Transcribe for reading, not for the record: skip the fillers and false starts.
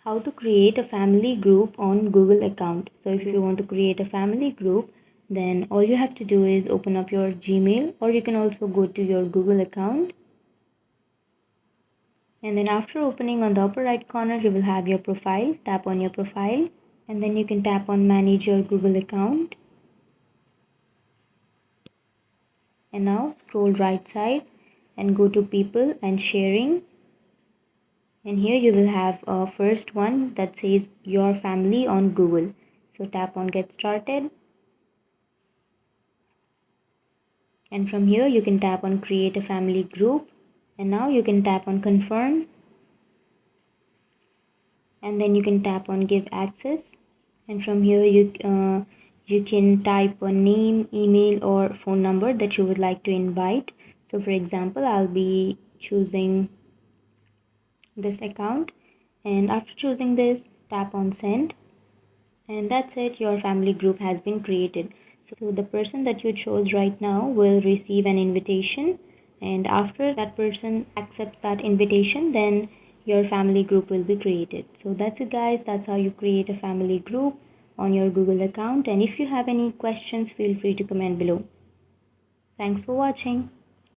how to create a family group on Google account. So if you want to create a family group, then all you have to do is open up your Gmail, or you can also go to your Google account. And then after opening, on the upper right corner, you will have your profile. Tap on your profile, and then you can tap on manage your Google account. And now scroll right side and go to people and sharing. And here you will have a first one that says your family on Google. So tap on get started. And from here you can tap on create a family group. And now you can tap on confirm. And then you can tap on give access. And from here you can type a name, email or phone number that you would like to invite. So for example, I'll be choosing this account, and after choosing this, tap on send, and that's it. Your family group has been created. So the person that you chose right now will receive an invitation, and after that person accepts that invitation, then your family group will be created. So that's it, guys. That's how you create a family group on your Google account. And if you have any questions, feel free to comment below. Thanks for watching.